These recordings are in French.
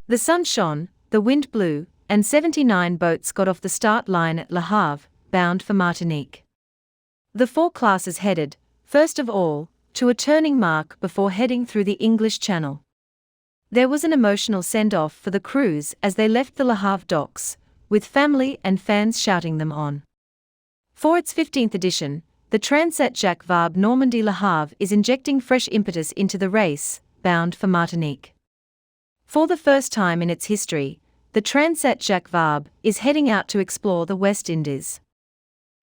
The sun shone, the wind blew, and 79 boats got off the start line at Le Havre, bound for Martinique. The 4 classes headed, first of all, to a turning mark before heading through the English Channel. There was an emotional send-off for the crews as they left the Le Havre docks, with family and fans shouting them on. For its 15th edition, the Transat Jacques Vabre Normandie-Le Havre is injecting fresh impetus into the race, bound for Martinique. For the first time in its history, the Transat Jacques Vabre is heading out to explore the West Indies.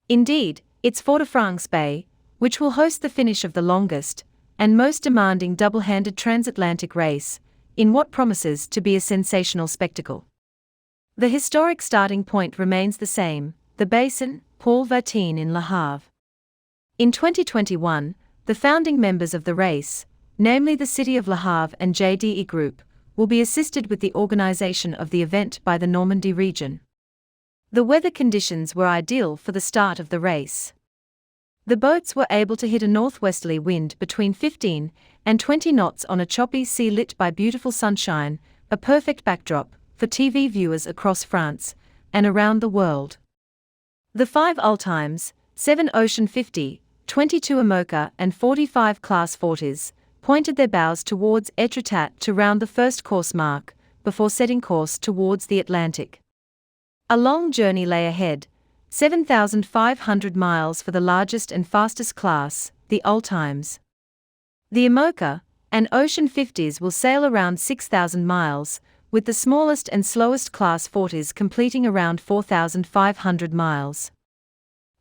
Indeed, it's Fort-de-France Bay, which will host the finish of the longest and most demanding double-handed transatlantic race, in what promises to be a sensational spectacle. The historic starting point remains the same, the Basin, Paul Vatine in Le Havre. In 2021, the founding members of the race, namely the City of Le Havre and JDE Group, will be assisted with the organization of the event by the Normandy region. The weather conditions were ideal for the start of the race. The boats were able to hit a northwesterly wind between 15 and 20 knots on a choppy sea lit by beautiful sunshine, a perfect backdrop for TV viewers across France and around the world. The 5 Ultimes, 7 Ocean 50, 22 IMOCA and 45 Class 40s, pointed their bows towards Etretat to round the first course mark, before setting course towards the Atlantic. A long journey lay ahead, 7,500 miles for the largest and fastest class, the Ultimes. The IMOCA and Ocean 50s will sail around 6,000 miles, with the smallest and slowest Class 40s completing around 4,500 miles.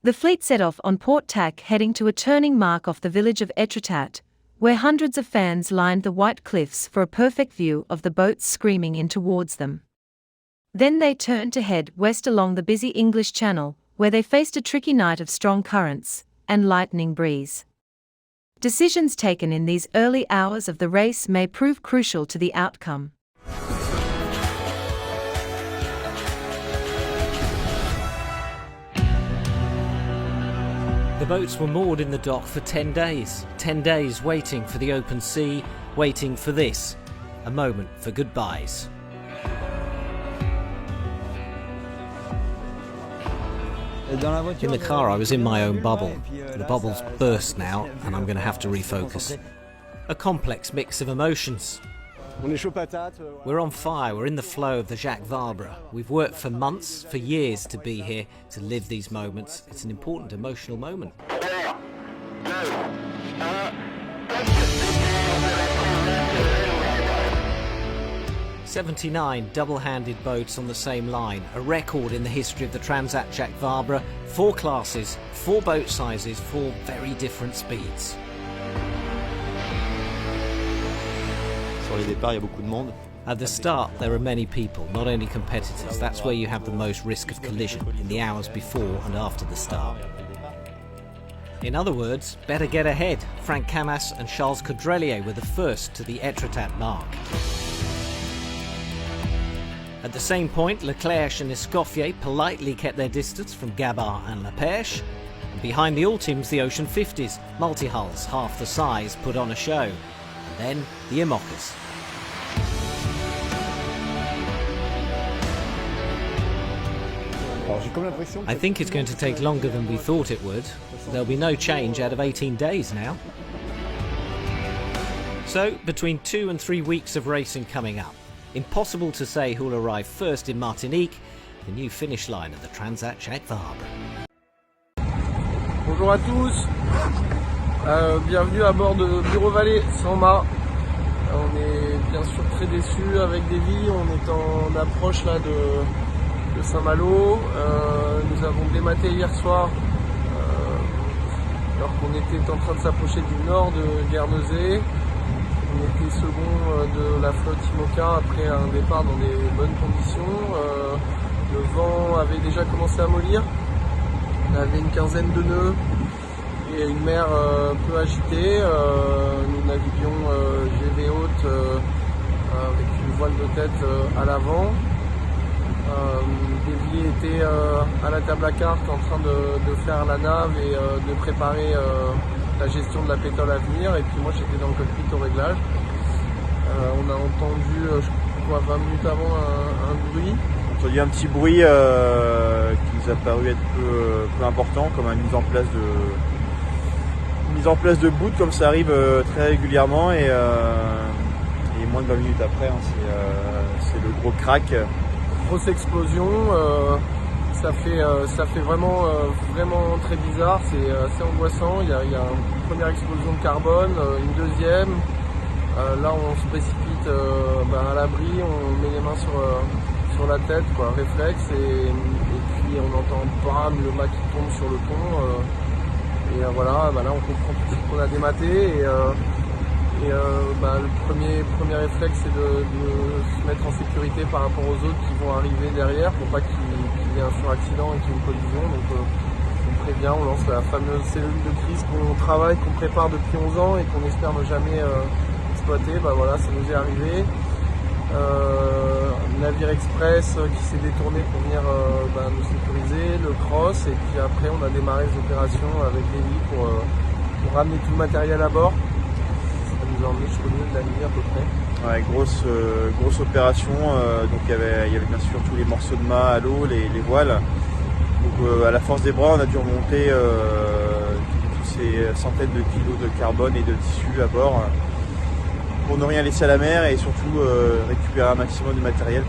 The fleet set off on port tack heading to a turning mark off the village of Etretat, where hundreds of fans lined the white cliffs for a perfect view of the boats screaming in towards them. Then they turned to head west along the busy English Channel, where they faced a tricky night of strong currents and lightning breeze. Decisions taken in these early hours of the race may prove crucial to the outcome. The boats were moored in the dock for 10 days. 10 days waiting for the open sea, waiting for this, a moment for goodbyes. In the car I was in my own bubble. The bubble's burst now and I'm going to have to refocus. A complex mix of emotions. We're on fire, we're in the flow of the Jacques Vabre. We've worked for months, for years to be here, to live these moments. It's an important emotional moment. 79 double-handed boats on the same line, a record in the history of the Transat Jacques Vabre. 4 classes, 4 boat sizes, 4 very different speeds. At the start, there are many people, not only competitors. That's where you have the most risk of collision, in the hours before and after the start. In other words, better get ahead. Frank Camas and Charles Caudrelier were the first to the Etretat mark. At the same point, Leclerc and Escoffier politely kept their distance from Gabard and Lepage. And behind the Ultimes, the Ocean 50s, multi-hulls half the size, put on a show. And then the IMOCAs. I think it's going to take longer than we thought it would. There'll be no change out of 18 days now. So, between 2 and 3 weeks of racing coming up. Impossible to say who'll arrive first in Martinique, the new finish line of the Transat Jacques Vabre. Bonjour à tous, bienvenue à bord de Bureau-Vallee sans mât. On est bien sûr très déçus avec Davy, on est en approche là de Saint-Malo. Nous avons dématé hier soir alors qu'on était en train de s'approcher du nord de Guernesey. On était second de la flotte IMOCA après un départ dans des bonnes conditions. Le vent avait déjà commencé à mollir. On avait une quinzaine de nœuds et une mer peu agitée. Nous naviguions GV haute avec une voile de tête à l'avant. Davy était à la table à cartes en train de faire la nave et de préparer la gestion de la pétole à venir, et puis moi j'étais dans le cockpit au réglage. On a entendu quoi, 20 minutes avant un bruit. On a entendu un petit bruit qui nous a paru être peu important, comme une mise en place de boot, comme ça arrive très régulièrement, et moins de 20 minutes après, hein, c'est le gros crack. Grosse explosion, ça fait vraiment très bizarre, c'est assez angoissant. Il y a une première explosion de carbone, une deuxième. Là on se précipite à l'abri, on met les mains sur la tête, quoi, réflexe, et puis on entend bam, le mât qui tombe sur le pont, voilà, là on comprend tout de suite qu'on a dématé, le premier réflexe c'est de se mettre en sécurité par rapport aux autres qui vont arriver derrière pour pas qu'il y ait un suraccident et qu'il y ait une collision. Donc on prévient, on lance la fameuse cellule de crise qu'on travaille, qu'on prépare depuis 11 ans et qu'on espère ne jamais exploiter. Voilà, ça nous est arrivé. Navire express qui s'est détourné pour venir nous sécuriser, le cross, et puis après on a démarré les opérations avec l'héli pour ramener tout le matériel à bord. Ça nous a emmené jusqu'au milieu de la nuit à peu près. Ouais, grosse opération, donc il y avait bien sûr tous les morceaux de mât à l'eau, les voiles. Donc à la force des bras on a dû remonter toutes ces centaines de kilos de carbone et de tissu à bord, pour ne rien laisser à la mer, et surtout récupérer un maximum de matériel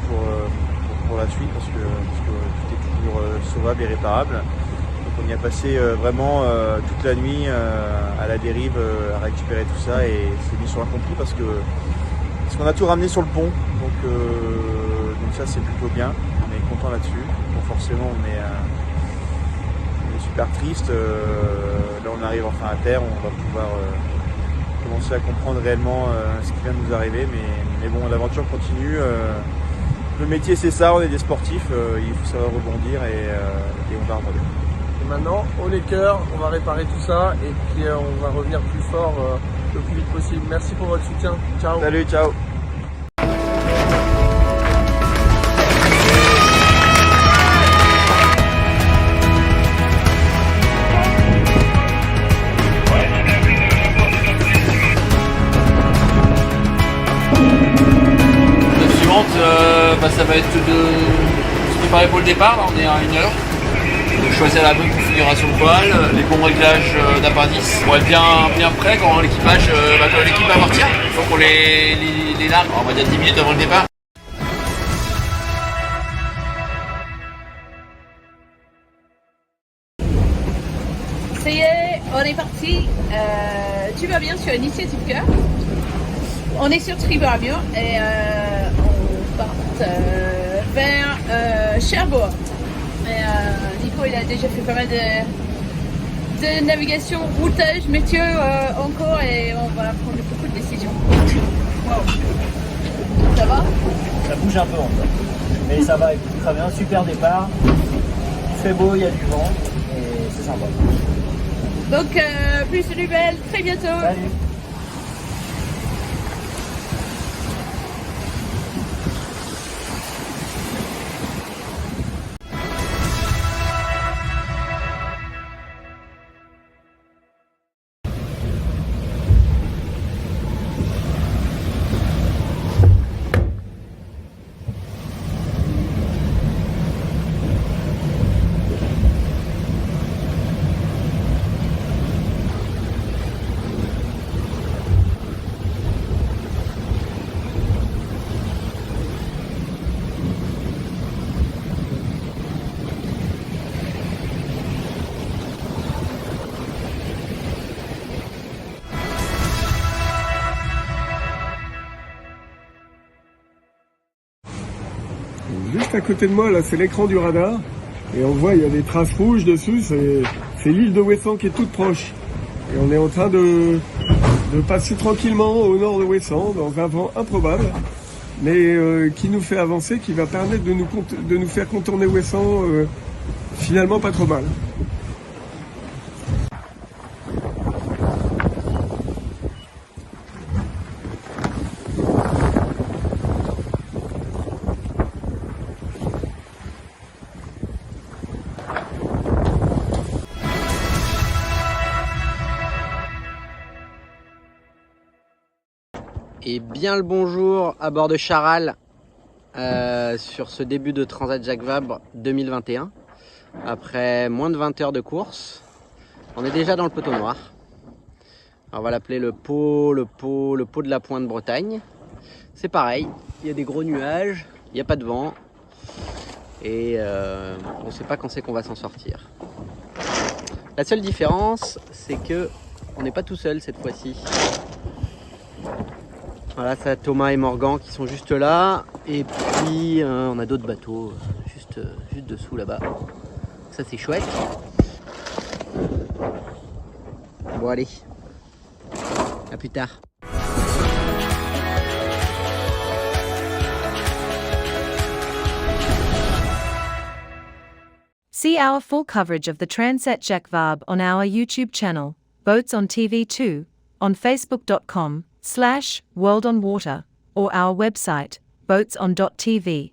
pour la suite, parce que tout est toujours sauvable et réparable. Donc on y a passé vraiment toute la nuit à la dérive à récupérer tout ça, et c'est mission accomplie parce qu'on a tout ramené sur le pont, donc ça c'est plutôt bien, on est content là-dessus. Bon, forcément on est super triste, là on arrive enfin à terre, on va pouvoir commencer à comprendre réellement ce qui vient de nous arriver, mais bon, l'aventure continue. Le métier c'est ça, on est des sportifs, il faut savoir rebondir, et on va rebondir. Et maintenant, haut les cœurs, on va réparer tout ça et puis on va revenir plus fort le plus vite possible. Merci pour votre soutien. Ciao. Salut, ciao. Ça va être de se préparer pour le départ. Là on est à 1h. Donc choisir la bonne configuration de voile, les bons réglages d'appendice pour être bien prêt quand l'équipe va partir. Il faut qu'on les largue, on va dire 10 minutes avant le départ. Ça y est, on est parti. Tu vas bien sur Initiative Cœur. On est sur Tribamio et on part vers Cherbourg. Nico il a déjà fait pas mal de navigation, routage, métier en cours, et on va prendre beaucoup de décisions. Wow. Ça va? Ça bouge un peu encore, mais ça va, écoute, très bien, super départ. Il fait beau, il y a du vent et c'est sympa. Donc plus de nouvelles très bientôt. Salut. Juste à côté de moi, là, c'est l'écran du radar. Et on voit, il y a des traces rouges dessus. C'est l'île de Ouessant qui est toute proche. Et on est en train de passer tranquillement au nord de Ouessant, dans un vent improbable, mais qui nous fait avancer, qui va permettre de nous faire contourner Ouessant finalement pas trop mal. Et bien le bonjour à bord de Charal. sur ce début de Transat Jacques Vabre 2021. Après moins de 20 heures de course, on est déjà dans le poteau noir. Alors on va l'appeler le pot de la Pointe Bretagne. C'est pareil, il y a des gros nuages, il n'y a pas de vent et on ne sait pas quand c'est qu'on va s'en sortir. La seule différence, c'est que on n'est pas tout seul cette fois-ci. Voilà, ça Thomas et Morgan qui sont juste là, et puis on a d'autres bateaux juste dessous là-bas. Ça c'est chouette. Bon allez, à plus tard. See our full coverage of the Transat Jacques Vabre on our YouTube channel, Boats on TV 2, on facebook.com/worldonwater, or our website, boatson.tv.